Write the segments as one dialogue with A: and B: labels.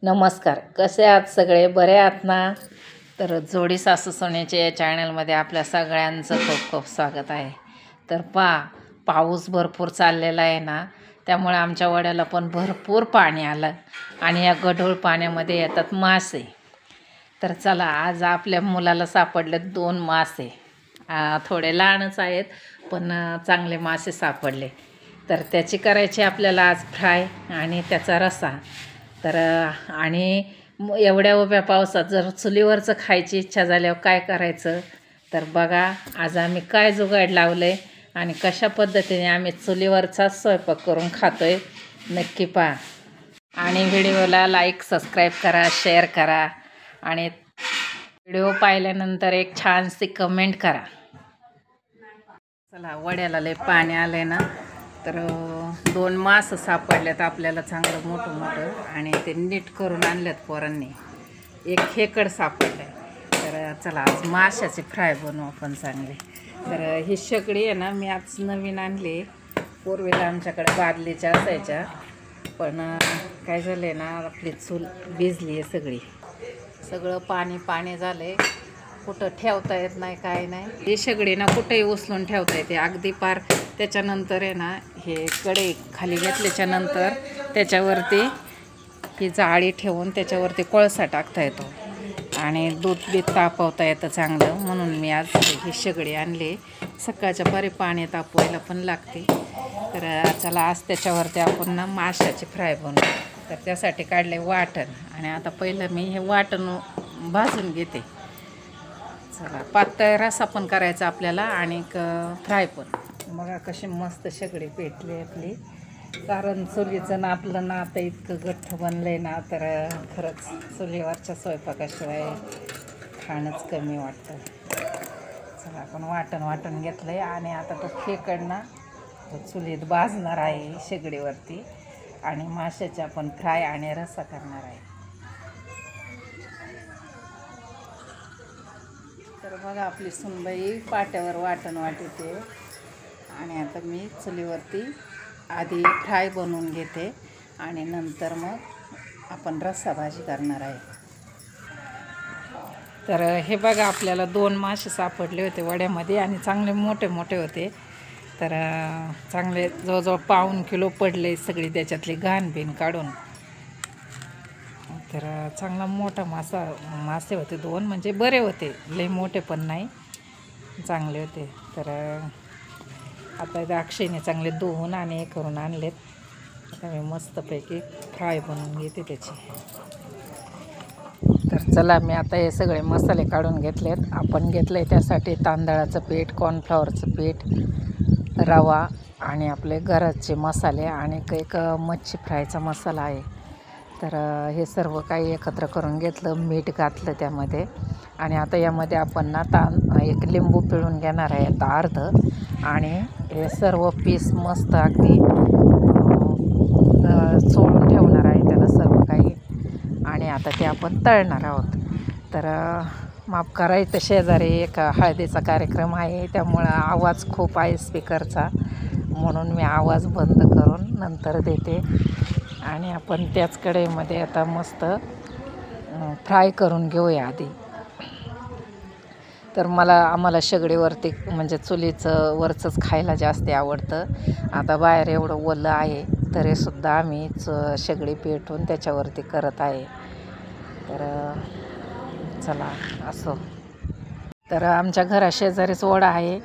A: नमस्कार, कसे आहात सगळे? बरे आहात ना? तर जोडी सासू सुनेच्या या चॅनलमध्ये आपल्या सगळ्यांचं खूप खूप स्वागत आहे. तर पाऊस भरपूर चाललेला आहे ना, त्यामुळे आमच्या वड्याला पण भरपूर पाणी आलं आणि या गढूळ पाण्यामध्ये येतात मासे. तर चला, आज आपल्या मुलाला सापडले 2 मासे. थोडे लहानच आहेत पण चांगले मासे सापडले. तर त्याची करायची आपल्याला आज फ्राय आणि त्याचा रस्सा. तर आणि एवढ्या उभ्या पावसात जर चुलीवरचं खायची इच्छा झाल्यावर काय करायचं? तर बघा, आज आम्ही काय जुगाड लावले आणि कशा पद्धतीने आम्ही चुलीवरचाच स्वयंपाक करून खातोय, नक्की पहा. आणि व्हिडिओला लाईक, सबस्क्राईब करा, शेअर करा आणि व्हिडिओ पाहिल्यानंतर एक छानशी कमेंट करा. चला, वड्याला लय पाणी आलंय ना, तर 2 मास सापडल्यात आपल्याला चांगलं मोठं आणि ते नीट करून आणल्यात पोरांनी. एक खेकड सापडलंय. तर चला, आज माशाचे फ्राय बनवू आपण चांगले. तर ही शेगडी आहे ना, मी आज नवीन आणली. पूर्वीला आमच्याकडे बादलीच्या असायच्या, पण काय झालं ना, आपली चूल भिजली आहे सगळं पाणी झालंय. कुठं ठेवता येत नाही, काय नाही. ही शेगडी ना कुठेही उचलून ठेवता येते अगदी पार. त्याच्यानंतर आहे ना, हे कढई खाली घेतल्याच्या नंतर त्याच्यावरती ही जाळी ठेवून त्याच्यावरती कोळसा टाकता येतो आणि दूध बी तापवता येतं चांगलं. म्हणून मी आज ही शेगडी आणली. सकाळच्या पारी पाणी तापवायला पण लागते. तर चला, आज त्याच्यावरती आपण ना माशाचे फ्राय बनवू. तर त्यासाठी काढले वाटण आणि आता पहिलं मी हे वाटण भाजून घेते. चला, पातळ रस्सा पण करायचा आपल्याला आणि फ्राय पण. बघा कशी मस्त शेगडी पेटली आपली. कारण चुलीचं ना आपलं नातं इतकं घट्ट बनलं आहे ना, तर खरंच चुलीवरच्या स्वयंपाकाशिवाय खाणंच कमी वाटतं. चला, आपण वाटण घेतलं आहे आणि आता तो खेकड ना चुलीत भाजणार आहे शेगडीवरती आणि माशाचे आपण फ्राय आणि रस्सा करणार आहे. तर बघा, आपली सुनबाई पाट्यावर वाटण वाटते आणि आता मी चुलीवरती आधी फ्राय बनवून घेते आणि नंतर मग आपण रस्सा भाजी करणार आहे. तर हे बघा, आपल्याला 2 मासे सापडले होते वड्यामध्ये आणि चांगले मोठे होते. तर चांगले जवळजवळ 1.5 किलो पडले सगळी त्याच्यातली घाण बिन काढून. तर चांगला मोठा मासे होते 2, म्हणजे बरे होते, लई मोठे पण नाही, चांगले होते. तर आता द्राक्षेने चांगले धुवून आणि हे करून आणलेत. आता मी मस्तपैकी फ्राय बनवून घेते त्याची. तर चला, मी आता हे सगळे मसाले काढून घेतलेत. आपण घेतलं आहे त्यासाठी तांदळाचं पीठ, कॉर्नफ्लॉवरचं पीठ, रवा आणि आपले घराचे मसाले आणि एक मच्छी फ्रायचा मसाला आहे. तर हे सर्व काही एकत्र करून घेतलं, मीठ घातलं त्यामध्ये आणि आता यामध्ये आपण ना एक लिंबू पिळून घेणार आहे आता अर्ध आणि हे सर्व पीस मस्त अगदी सोडून ठेवणार आहे त्याला सर्व काही आणि आता ते आपण तळणार आहोत. तर माफ करा, इथं शेजारी एक हळदीचा कार्यक्रम आहे, त्यामुळं आवाज खूप आहे स्पीकरचा, म्हणून मी आवाज बंद करून नंतर देते. आणि आपण त्याच कढईमध्ये आता मस्त फ्राय करून घेऊया आधी. तर आम्हाला शेगडीवरती म्हणजे चुलीचं वरचंच खायला जास्त आवडतं. आता बाहेर एवढं ओलं आहे तरीसुद्धा आम्ही शेगडी पेटवून त्याच्यावरती करत आहे. तर चला, असो. तर आमच्या घराशेजारीच ओढा आहे.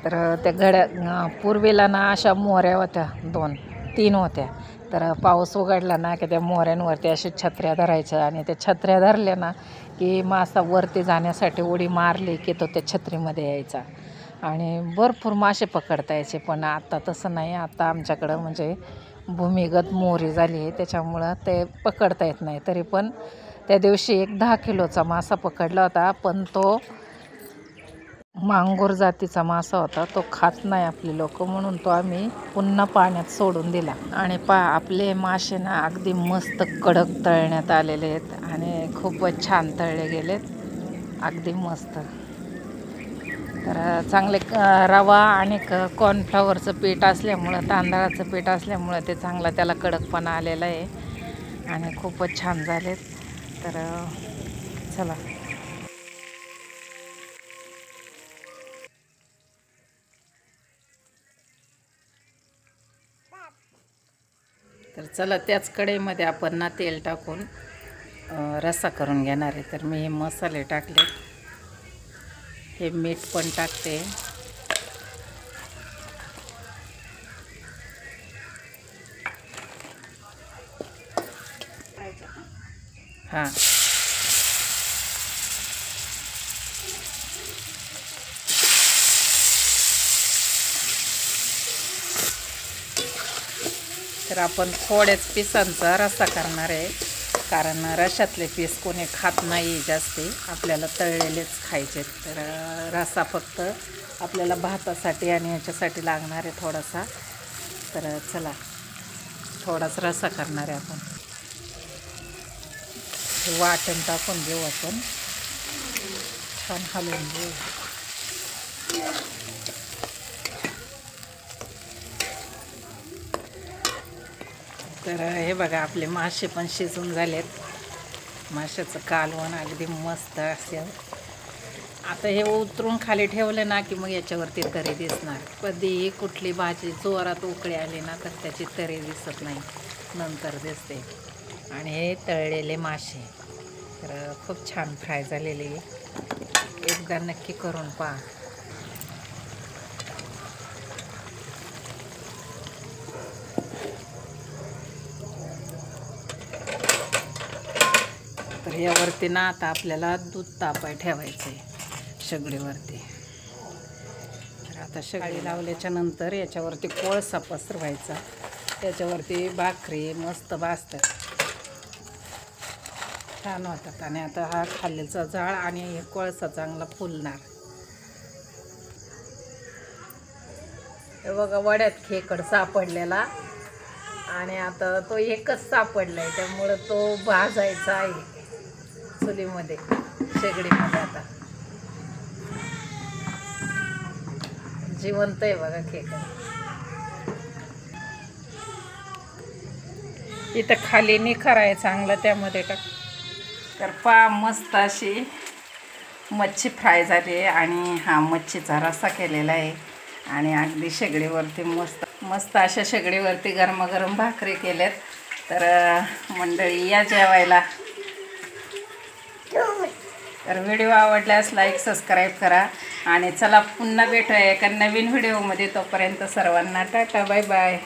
A: तर त्या पूर्वीला ना अशा मोहऱ्या होत्या, 2-3 होत्या. तर पाऊस उघडला ना की त्या मोहऱ्यांवरती अशा छत्र्या धरायच्या आणि त्या छत्र्या धरल्या ना की मासा वरती जाण्यासाठी उडी मारली की तो त्या छत्रीमध्ये यायचा आणि भरपूर मासे पकडता यायचे. पण आता तसं नाही. आता आमच्याकडं म्हणजे भूमिगत मोहरी झाली आहे, त्याच्यामुळं ते पकडता येत नाही. तरी पण त्या दिवशी एक 10 किलोचा मासा पकडला होता, पण तो मांगूर जातीचा मासा होता. तो खात नाही आपले लोक, म्हणून तो आम्ही पुन्हा पाण्यात सोडून दिला. आणि आपले मासे ना अगदी मस्त कडक तळण्यात आलेले आहेत आणि खूपच छान तळले गेलेत, अगदी मस्त. तर चांगले रवा आणि कॉर्नफ्लॉवरचं पीठ असल्यामुळं, तांदळाचं पीठ असल्यामुळं ते चांगलं त्याला कडकपणा आलेला आहे. आणि खूपच छान झालेत. तर चला. तर चला, त्याच कढईमध्ये आपण ना तेल टाकून रस्सा करून घेणार आहे. तर मी हे मसाले टाकले, हे मीठ पण टाकते. हां, तर आपण थोड्याच पिसांचा रस्सा करणार आहे, कारण रश्शातले पीस कोणी खात नाही जास्ती, आपल्याला तळलेलेच खायचे. तर रस्सा फक्त आपल्याला भातासाठी आणि याच्यासाठी लागणार आहे थोडासा. तर चला, थोडाच रस्सा करणार आहे आपण. हे वाटण टाकून घेऊ आपण, छान हलवून घेऊ. तर हे बघा, आपले मासे पण शिजून झालेत. माशाचं कालवण अगदी मस्त असेल. आता हे उतरून खाली ठेवलं ना की मग याच्यावरती तरी दिसणार. कधीही कुठली भाजी जोरात उकळी आली ना तर त्याची तरी दिसत नाही, नंतर दिसते. आणि हे तळलेले मासे तर खूप छान फ्राय झालेले, एकदा नक्की करून पहा. तर यावरती ना आता आपल्याला दूध तापाय ठेवायचं आहे शेगडीवरती. तर आता शेगडी लावल्याच्या नंतर याच्यावरती कोळसा पसरवायचा, त्याच्यावरती भाकरी मस्त भाजतात, छान होतात. आणि आता हा खालीचा जाळ आणि हे कोळसा चांगला फुलणार. हे बघा, वड्यात खेकड सापडलेला आणि आता तो एकच सापडलाय, त्यामुळं तो भाजायचा आहे चुलीमध्ये, शेगडीमध्ये. आता जिवंत आहे बघा खेकड. इथं खाली निखार आहे चांगला, त्यामध्ये टाक. तर पहा, मस्त अशी मच्छी फ्राय झाली आहे आणि हा मच्छीचा रस्सा केलेला आहे. आणि अगदी शेगडीवरती मस्त मस्त अशा शेगडीवरती गरमागरम भाकरी केल्यात. तर मंडळी, या जेवायला. तर व्हिडिओ आवडल्यास लाईक सबस्क्राईब करा आणि चला पुन्हा भेटूया एका नवीन व्हिडिओमध्ये. तोपर्यंत सर्वांना टाटा, बाय बाय.